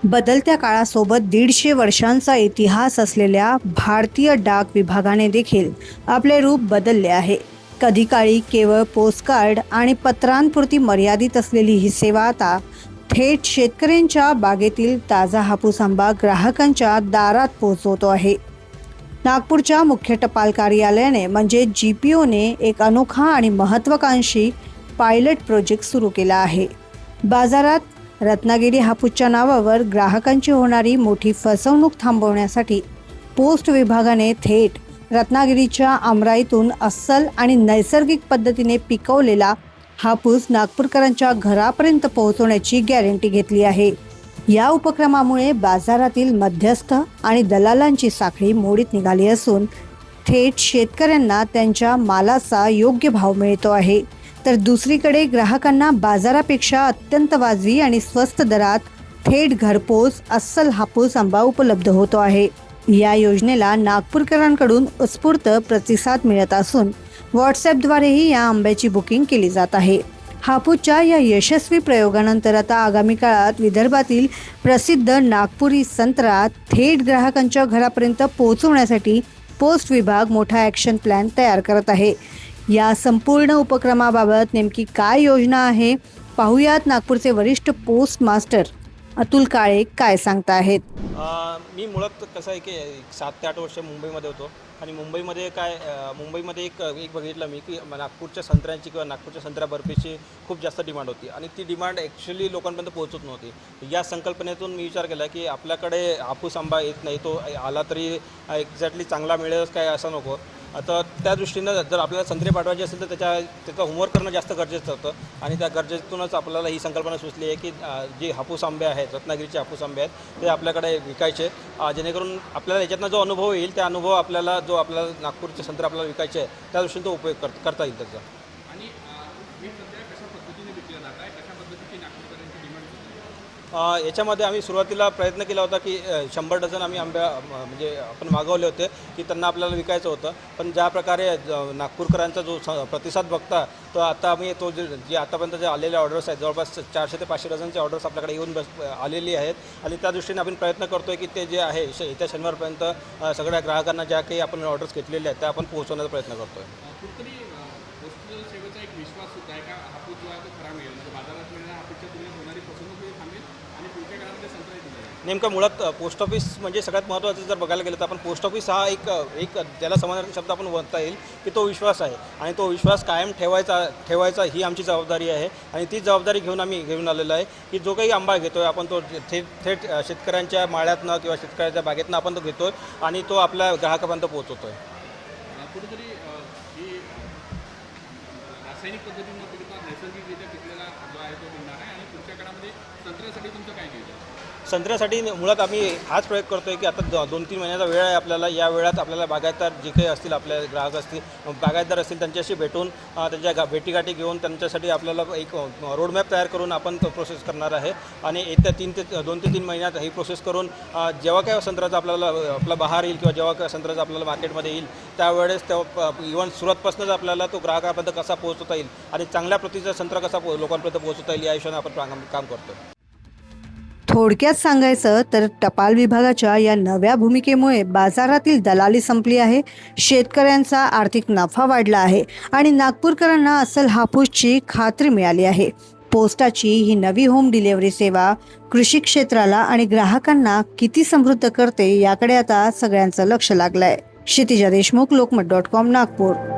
बदलत्या काळासोबत 150 वर्षांचा इतिहास असलेल्या भारतीय डाक विभागाने देखील आपले रूप बदलले आहे. कधी काळी केवळ पोस्टकार्ड आणि पत्रांपुरती मर्यादित असलेली ही सेवा आता थेट शेतकऱ्यांच्या बागेतील ताजा हापूस आंबा ग्राहकांच्या दारात पोहोचवतो आहे. नागपूरच्या मुख्य टपाल कार्यालयाने म्हणजे GPOने एक अनोखा आणि महत्त्वाकांक्षी पायलट प्रोजेक्ट सुरू केला आहे. बाजारात रत्नागिरी हापूसच्या नावावर ग्राहकांची होणारी मोठी फसवणूक थांबवण्यासाठी पोस्ट विभागाने थेट रत्नागिरीच्या आमराईतून अस्सल आणि नैसर्गिक पद्धतीने पिकवलेला हापूस नागपूरकरांच्या घरापर्यंत पोहोचवण्याची गॅरंटी घेतली आहे. या उपक्रमामुळे बाजारातील मध्यस्थ आणि दलालांची साखळी मोडीत निघाली असून थेट शेतकऱ्यांना त्यांच्या मालाचा योग्य भाव मिळतो आहे. तर दुसरीकडे ग्राहकांना बाजारापेक्षा अत्यंत वाजवी आणि स्वस्त दरात थेट घरपोच अस्सल हापूस आंबा उपलब्ध होतो आहे. या योजनेला नागपूरकरांकडून उत्स्फूर्त प्रतिसाद मिळत असून व्हॉट्सॲपद्वारेही या आंब्याची बुकिंग केली जात आहे. हापूसच्या या यशस्वी प्रयोगानंतर आता आगामी काळात विदर्भातील प्रसिद्ध नागपुरी संत्रा थेट ग्राहकांच्या घरापर्यंत पोहोचवण्यासाठी पोस्ट विभाग मोठा ॲक्शन प्लॅन तयार करत आहे. या संपूर्ण उपक्रमाबाबत नेमकी काय योजना आहे पाहूयात. नागपूरचे वरिष्ठ पोस्ट मास्टर अतुल काळे काय सांगताहेत. मी मुळात कसं आहे की 7 ते 8 वर्ष मुंबईमध्ये होतो आणि मुंबईमध्ये एक बघितलं मी की नागपूरच्या संत्र्यांची किंवा नागपूरच्या संत्रा बर्फीची खूप जास्त डिमांड होती आणि ती डिमांड ॲक्च्युली लोकांपर्यंत पोहोचत नव्हती. या संकल्पनेतून मी विचार केला की आपल्याकडे हापूस आंबा येत नाही, तो आला तरी एक्झॅक्टली चांगला मिळेलच काय असं नको. आता त्या दृष्टीनं जर आपल्याला संत्रे पाठवायचे असेल तर त्याचा होमवर्क करणं जास्त गरजेचं होतं आणि त्या गरजेतूनच आपल्याला ही संकल्पना सुचली आहे की जे हापूस आंबे आहेत, रत्नागिरीचे हापूस आंबे आहेत, ते आपल्याकडे विकायचे, जेणेकरून आपल्याला याच्यातनं जो अनुभव येईल त्या अनुभव आपल्याला नागपूरचे संत्रे आपल्याला विकायचे आहे त्या दृष्टीने तो उपयोग करता येईल त्याचा. याच्यामध्ये आम्ही सुरुवातीला प्रयत्न केला होता की 100 डझन आम्ही म्हणजे आपण मागवले होते की त्यांना आपल्याला विकायचं होतं. पण ज्या प्रकारे नागपूरकरांचा जो प्रतिसाद बघता तो आता आम्ही जे आतापर्यंत जे आलेले ऑर्डर्स आहेत जवळपास 400 ते 500 डझनचे ऑर्डर्स आपल्याकडे येऊन आलेली आहेत आणि त्या दृष्टीने आपण प्रयत्न करतो आहे की ते जे आहे येत्या शनिवारपर्यंत सगळ्या ग्राहकांना ज्या काही आपण ऑर्डर्स घेतलेल्या आहेत त्या आपण पोहोचवण्याचा प्रयत्न करतो आहे. पोस्टल सेवेचा एक विश्वास सुद्धा आहे का हापूस जो आहे तो खरा मिळेल, म्हणजे बाजारात मिळणाऱ्या हापूसच्या तुलनेत होणारी फसवणूक थांबेल आणि पुढच्या काळामध्ये संत्रा दिला जाईल. नेमकं मुळात पोस्ट ऑफिस म्हणजे सगळ्यात महत्त्वाचं जर बघायला गेलं तर आपण पोस्ट ऑफिस हा एक त्याला समानार्थी शब्द आपण म्हणता येईल की तो विश्वास आहे आणि तो विश्वास कायम ठेवायचा ही आमची जबाबदारी आहे आणि ती जबाबदारी घेऊन घेऊन आलेलो आहे की जो काही आंबा घेतो आहे आपण तो थेट शेतकऱ्यांच्या माळ्यातनं किंवा शेतकऱ्यांच्या बागेतनं आपण तो घेतो आहे आणि तो आपल्या ग्राहकापर्यंत पोहोचवतो आहे. कुठेतरी ही रासायनिक पद्धतीनं किंवा नैसर्गिकरित्या पिकलेला जो आहे तो मिळणार आहे आणि पुढच्या काळामध्ये संत्र्यासाठी तुमचं काय केलं? संत्र्यासाठी मुळात आम्ही हाच प्रयोग करतो आहे की आता 2-3 महिन्याचा वेळ आहे आपल्याला. या वेळात आपल्याला बागायतदार जे काही असतील, आपल्या ग्राहक असतील, बागायतदार असतील, त्यांच्याशी भेटून त्यांच्या भेटीगाठी घेऊन त्यांच्यासाठी आपल्याला एक रोडमॅप तयार करून आपण तो प्रोसेस करणार आहे आणि येत्या 2 ते 3 महिन्यात ही प्रोसेस करून जेव्हा काय संत्र्याचा आपला बहार येईल किंवा जेव्हा काय संत्र्याचा आपल्याला मार्केटमध्ये येईल त्यावेळेस इव्हन सुरुवातपासूनच आपल्याला तो ग्राहकापर्यंत कसा पोहोचवता येईल आणि चांगल्या प्रतीचा संत्रा कसा लोकांपर्यंत पोहोचवता येईल या हिशोबाने आपण काम करतो. थोडक्यात सांगायचं तर टपाल विभागाच्या या नव्या भूमिकेमुळे बाजारातील दलाली संपली आहे, शेतकऱ्यांचा आर्थिक नफा वाढला आहे आणि नागपूरकरांना अस्सल हापूसची खात्री मिळाली आहे. पोस्टाची ही नवी होम डिलिव्हरी सेवा कृषी क्षेत्राला आणि ग्राहकांना किती समृद्ध करते याकडे आता सगळ्यांचं लक्ष लागलंय. क्षितिजा देशमुख, लोकमत.com, नागपूर.